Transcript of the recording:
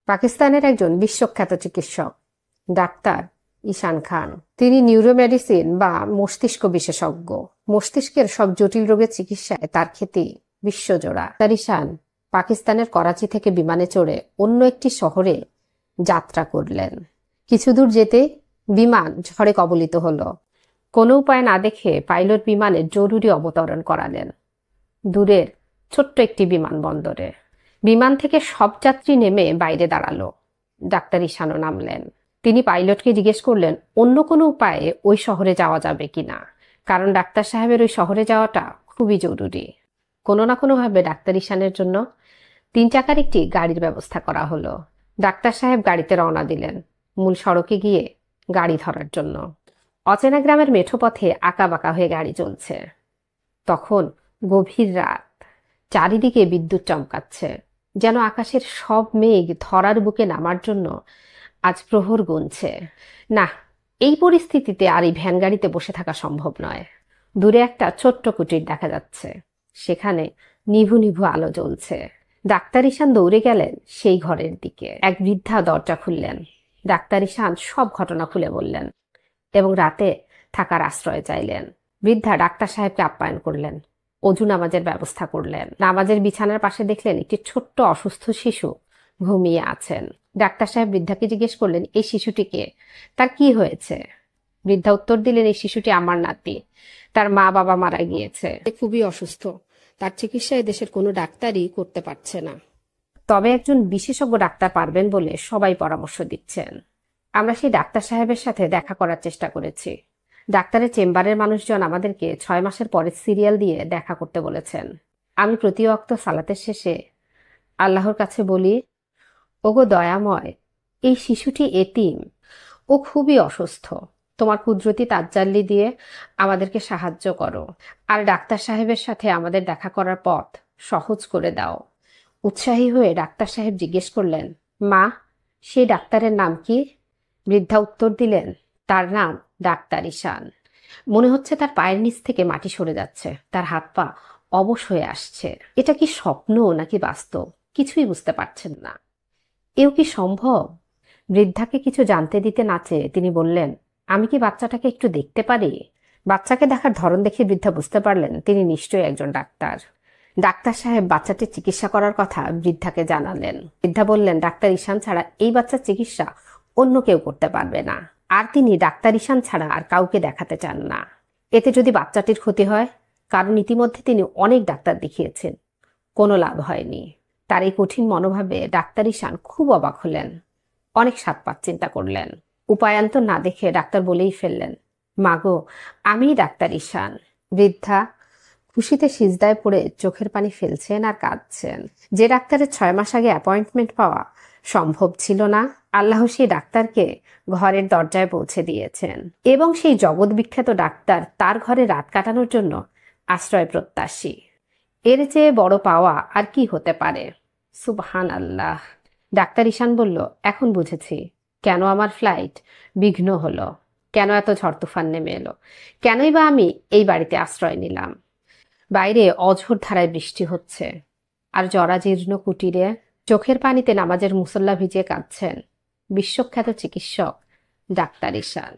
পাকিস্তানের একজন বিশ্বখ্যাত চিকিৎসক ডাক্তার ঈশান খান। তিনি নিউরোমেডিসিন বা মস্তিষ্ক বিশেষজ্ঞ। মস্তিষ্কের সব জটিল রোগের চিকিৎসায় তার খ্যাতি বিশ্বজোড়া। ডাক্তার ঈশান পাকিস্তানের করাচি থেকে বিমানে চড়ে অন্য একটি শহরে যাত্রা করলেন। কিছু দূর যেতে বিমান ঝড়ে কবলিত হলো। কোনো উপায় না দেখে পাইলট বিমানে জরুরি অবতরণ করালেন দূরের ছোট্ট একটি বিমানবন্দরে। বিমান থেকে সব যাত্রী নেমে বাইরে দাঁড়ালো। ডাক্তার ঈশানও নামলেন। তিনি পাইলটকে জিজ্ঞেস করলেন অন্য কোনো উপায়ে ওই শহরে যাওয়া যাবে কিনা, কারণ ডাক্তার সাহেবের ওই শহরে যাওয়াটা খুবই জরুরি। কোনো না কোনোভাবে ডাক্তার ঈশানের জন্য 3 চাকার একটি গাড়ির ব্যবস্থা করা হলো। ডাক্তার সাহেব গাড়িতে রওনা দিলেন মূল সড়কে গিয়ে গাড়ি ধরার জন্য। অচেনা গ্রামের মেঠো পথে আঁকাবাঁকা হয়ে গাড়ি চলছে। তখন গভীর রাত, চারিদিকে বিদ্যুৎ চমকাচ্ছে, যেন আকাশের সব মেঘ ধরার বুকে নামার জন্য আজ প্রহর গুনছে। না, এই পরিস্থিতিতে আর এই ভ্যান গাড়িতে বসে থাকা সম্ভব নয়। দূরে একটা ছোট্ট কুটির দেখা যাচ্ছে, সেখানে নিভু নিভু আলো জ্বলছে। ডাক্তার ঈশান দৌড়ে গেলেন সেই ঘরের দিকে। এক বৃদ্ধা দরজা খুললেন। ডাক্তার ঈশান সব ঘটনা খুলে বললেন এবং রাতে থাকার আশ্রয় চাইলেন। বৃদ্ধা ডাক্তার সাহেবকে আপ্যায়ন করলেন, অজু নামাজের ব্যবস্থা করলেন। নামাজের বিছানার পাশে দেখলেন একটি ছোট্ট অসুস্থ শিশু ঘুমিয়ে আছেন। ডাক্তার সাহেব বৃদ্ধাকে জিজ্ঞেস করলেন এই শিশুটিকে, তার কি হয়েছে? বৃদ্ধা উত্তর দিলেন এই শিশুটি আমার নাতি, তার মা বাবা মারা গিয়েছে, খুবই অসুস্থ, তার চিকিৎসা দেশের কোনো ডাক্তারই করতে পারছে না, তবে একজন বিশেষজ্ঞ ডাক্তার পারবেন বলে সবাই পরামর্শ দিচ্ছেন। আমরা সেই ডাক্তার সাহেবের সাথে দেখা করার চেষ্টা করেছি। ডাক্তারের চেম্বারের মানুষজন আমাদেরকে 6 মাসের পরে সিরিয়াল দিয়ে দেখা করতে বলেছেন। আমি প্রতি ওয়াক্ত সালাতের শেষে আল্লাহর কাছে বলি, ওগো দয়াময়, এই শিশুটি এতিম, ও খুবই অসুস্থ, তোমার কুদরতি তাজ্জাল্লি দিয়ে আমাদেরকে সাহায্য করো, আর ডাক্তার সাহেবের সাথে আমাদের দেখা করার পথ সহজ করে দাও। উৎসাহী হয়ে ডাক্তার সাহেব জিজ্ঞেস করলেন, মা, সেই ডাক্তারের নাম কি? বৃদ্ধা উত্তর দিলেন, তার নাম ডাক্তার ঈশান। মনে হচ্ছে তার পায়ের নিচ থেকে মাটি সরে যাচ্ছে, তার হাত পা অবশ হয়ে আসছে। এটা কি স্বপ্ন নাকি বাস্তব কিছুই বুঝতে পারছেন না। এও কি সম্ভব? বৃদ্ধাকে কিছু জানতে দিতে না চেয়ে তিনি বললেন, আমি কি বাচ্চাটাকে একটু দেখতে পারি? বাচ্চাকে দেখার ধরন দেখে বৃদ্ধা বুঝতে পারলেন তিনি নিশ্চয়ই একজন ডাক্তার। ডাক্তার সাহেব বাচ্চাটির চিকিৎসা করার কথা বৃদ্ধাকে জানালেন। বৃদ্ধা বললেন, ডাক্তার ঈশান ছাড়া এই বাচ্চার চিকিৎসা অন্য কেউ করতে পারবে না, আর তিনি ডাক্তার ঈশান ছাড়া আর কাউকে দেখাতে চান না। এতে যদি বাচ্চাটির ক্ষতি হয়, কারণ ইতিমধ্যে তিনি অনেক ডাক্তার দেখিয়েছেন, কোনো লাভ হয়নি। তার এই কঠিন মনোভাবে ডাক্তার ঈশান খুব অবাক হলেন, অনেক সাতপাত চিন্তা করলেন। উপায়ান্তর না দেখে ডাক্তার বলেই ফেললেন, মাগো, আমি ডাক্তার ঈশান। বৃদ্ধা খুশিতে সিজদায় পড়ে চোখের পানি ফেলছেন আর কাঁদছেন। যে ডাক্তারের 6 মাস আগে অ্যাপয়েন্টমেন্ট পাওয়া সম্ভব ছিল না, আল্লাহ সেই ডাক্তারকে ঘরের দরজায় পৌঁছে দিয়েছেন এবং সেই জগৎ বিখ্যাত ডাক্তার তার ঘরে রাত কাটানোর জন্য আশ্রয় প্রত্যাশী। এর চেয়ে বড় পাওয়া আর কি হতে পারে? সুবহান আল্লাহ। ডাক্তার ঈশান বলল, এখন বুঝেছি কেন আমার ফ্লাইট বিঘ্ন হলো, কেন এত ঝড় তুফান নেমে এলো, কেনই বা আমি এই বাড়িতে আশ্রয় নিলাম। বাইরে অঝোর ধারায় বৃষ্টি হচ্ছে, আর জরাজীর্ণ কুটিরে চোখের পানিতে নামাজের মুসল্লা ভিজিয়ে কাঁদছেন বিশ্বখ্যাত চিকিৎসক ডাক্তার ঈশান।